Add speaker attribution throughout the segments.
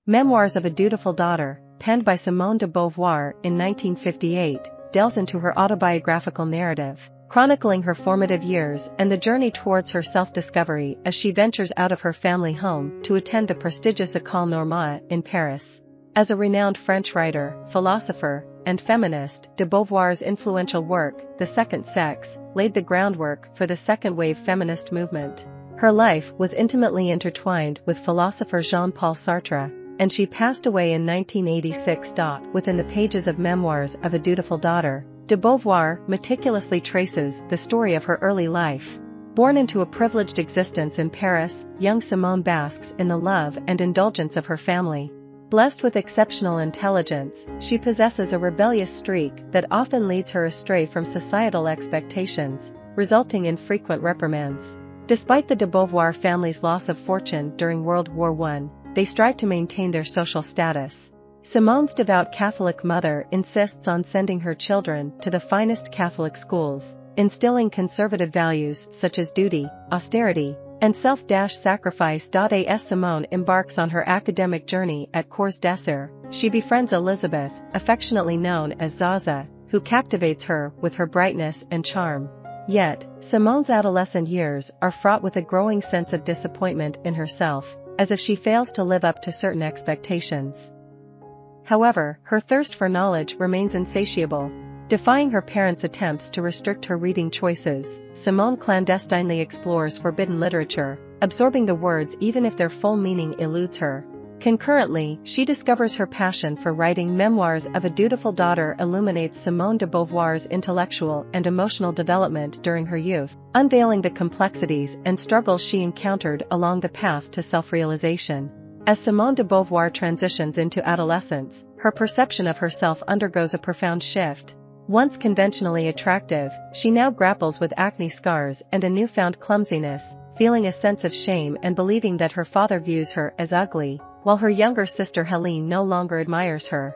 Speaker 1: Memoirs of a Dutiful Daughter, penned by Simone de Beauvoir in 1958, delves into her autobiographical narrative, chronicling her formative years and the journey towards her self-discovery as she ventures out of her family home to attend the prestigious École Normale in Paris. As a renowned French writer, philosopher, and feminist, de Beauvoir's influential work, The Second Sex, laid the groundwork for the second-wave feminist movement. Her life was intimately intertwined with philosopher Jean-Paul Sartre, and she passed away in 1986. Within the pages of Memoirs of a Dutiful Daughter, de Beauvoir meticulously traces the story of her early life. Born into a privileged existence in Paris, young Simone basks in the love and indulgence of her family. Blessed with exceptional intelligence, she possesses a rebellious streak that often leads her astray from societal expectations, resulting in frequent reprimands. Despite the de Beauvoir family's loss of fortune during World War I, they strive to maintain their social status. Simone's devout Catholic mother insists on sending her children to the finest Catholic schools, instilling conservative values such as duty, austerity, and self-sacrifice. As Simone embarks on her academic journey at Cours d'Essai, she befriends Elizabeth, affectionately known as Zaza, who captivates her with her brightness and charm. Yet, Simone's adolescent years are fraught with a growing sense of disappointment in herself, as if she fails to live up to certain expectations. However, her thirst for knowledge remains insatiable. Defying her parents' attempts to restrict her reading choices, Simone clandestinely explores forbidden literature, absorbing the words even if their full meaning eludes her. Concurrently, she discovers her passion for writing. Memoirs of a Dutiful Daughter illuminates Simone de Beauvoir's intellectual and emotional development during her youth, unveiling the complexities and struggles she encountered along the path to self-realization. As Simone de Beauvoir transitions into adolescence, her perception of herself undergoes a profound shift. Once conventionally attractive, she now grapples with acne scars and a newfound clumsiness, feeling a sense of shame and believing that her father views her as ugly, while her younger sister Helene no longer admires her.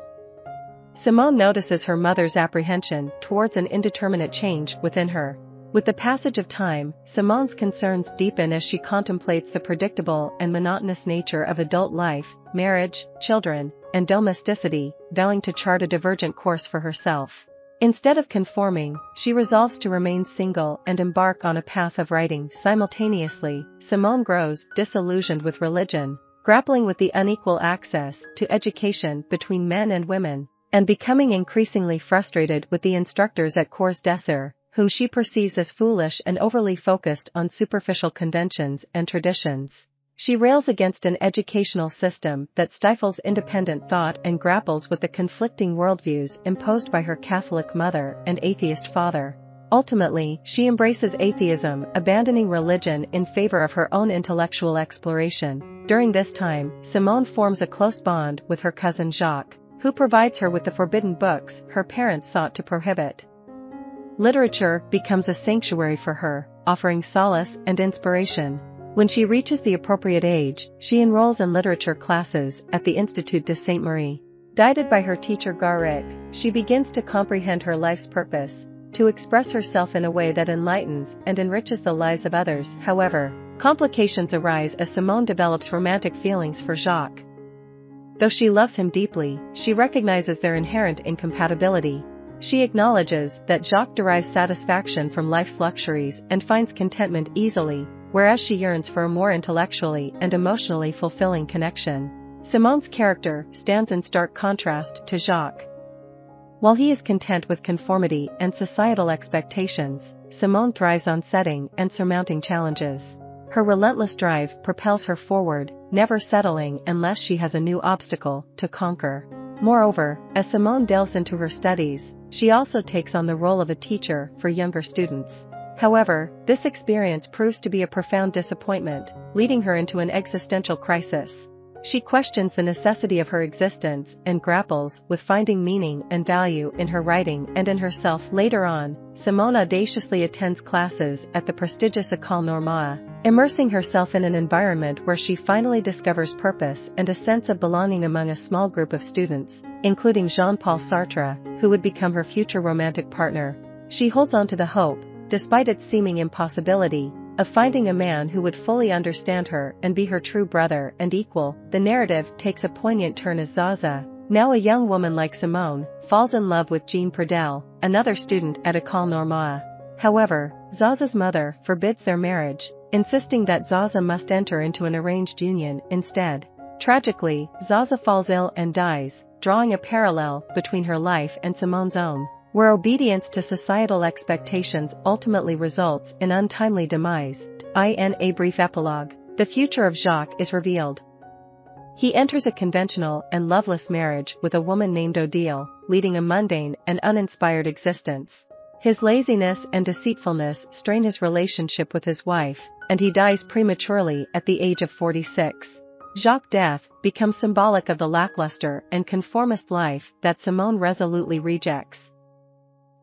Speaker 1: Simone notices her mother's apprehension towards an indeterminate change within her. With the passage of time, Simone's concerns deepen as she contemplates the predictable and monotonous nature of adult life, marriage, children, and domesticity, vowing to chart a divergent course for herself. Instead of conforming, she resolves to remain single and embark on a path of writing. Simultaneously, Simone grows disillusioned with religion, grappling with the unequal access to education between men and women, and becoming increasingly frustrated with the instructors at Cours d'Essai, whom she perceives as foolish and overly focused on superficial conventions and traditions. She rails against an educational system that stifles independent thought and grapples with the conflicting worldviews imposed by her Catholic mother and atheist father. Ultimately, she embraces atheism, abandoning religion in favor of her own intellectual exploration. During this time, Simone forms a close bond with her cousin Jacques, who provides her with the forbidden books her parents sought to prohibit. Literature becomes a sanctuary for her, offering solace and inspiration. When she reaches the appropriate age, she enrolls in literature classes at the Institut de Sainte-Marie. Guided by her teacher Garrick, she begins to comprehend her life's purpose, to express herself in a way that enlightens and enriches the lives of others. However, complications arise as Simone develops romantic feelings for Jacques. Though she loves him deeply, she recognizes their inherent incompatibility. She acknowledges that Jacques derives satisfaction from life's luxuries and finds contentment easily, whereas she yearns for a more intellectually and emotionally fulfilling connection. Simone's character stands in stark contrast to Jacques. While he is content with conformity and societal expectations, Simone thrives on setting and surmounting challenges. Her relentless drive propels her forward, never settling unless she has a new obstacle to conquer. Moreover, as Simone delves into her studies, she also takes on the role of a teacher for younger students. However, this experience proves to be a profound disappointment, leading her into an existential crisis. She questions the necessity of her existence and grapples with finding meaning and value in her writing and in herself. Later on, Simone audaciously attends classes at the prestigious École Normale, immersing herself in an environment where she finally discovers purpose and a sense of belonging among a small group of students, including Jean-Paul Sartre, who would become her future romantic partner. She holds on to the hope, despite its seeming impossibility, of finding a man who would fully understand her and be her true brother and equal. The narrative takes a poignant turn as Zaza, now a young woman like Simone, falls in love with Jean Pradel, another student at École Normale. However, Zaza's mother forbids their marriage, insisting that Zaza must enter into an arranged union instead. Tragically, Zaza falls ill and dies, drawing a parallel between her life and Simone's own, where obedience to societal expectations ultimately results in untimely demise. In a brief epilogue, the future of Jacques is revealed. He enters a conventional and loveless marriage with a woman named Odile, leading a mundane and uninspired existence. His laziness and deceitfulness strain his relationship with his wife, and he dies prematurely at the age of 46. Jacques' death becomes symbolic of the lackluster and conformist life that Simone resolutely rejects.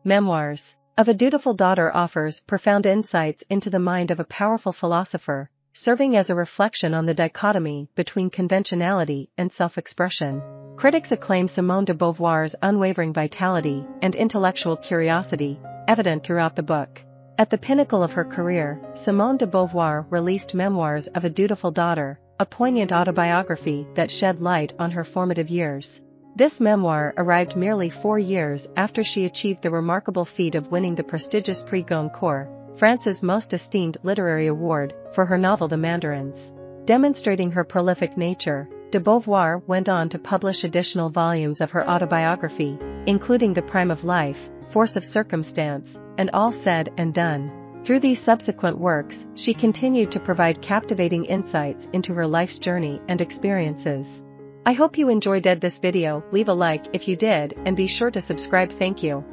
Speaker 1: Memoirs of a Dutiful Daughter offers profound insights into the mind of a powerful philosopher, serving as a reflection on the dichotomy between conventionality and self-expression. Critics acclaim Simone de Beauvoir's unwavering vitality and intellectual curiosity, evident throughout the book. At the pinnacle of her career, Simone de Beauvoir released Memoirs of a Dutiful Daughter, a poignant autobiography that shed light on her formative years. This memoir arrived merely 4 years after she achieved the remarkable feat of winning the prestigious Prix Goncourt, France's most esteemed literary award, for her novel The Mandarins. Demonstrating her prolific nature, de Beauvoir went on to publish additional volumes of her autobiography, including The Prime of Life, Force of Circumstance, and All Said and Done. Through these subsequent works, she continued to provide captivating insights into her life's journey and experiences. I hope you enjoyed this video. Leave a like if you did and be sure to subscribe. Thank you.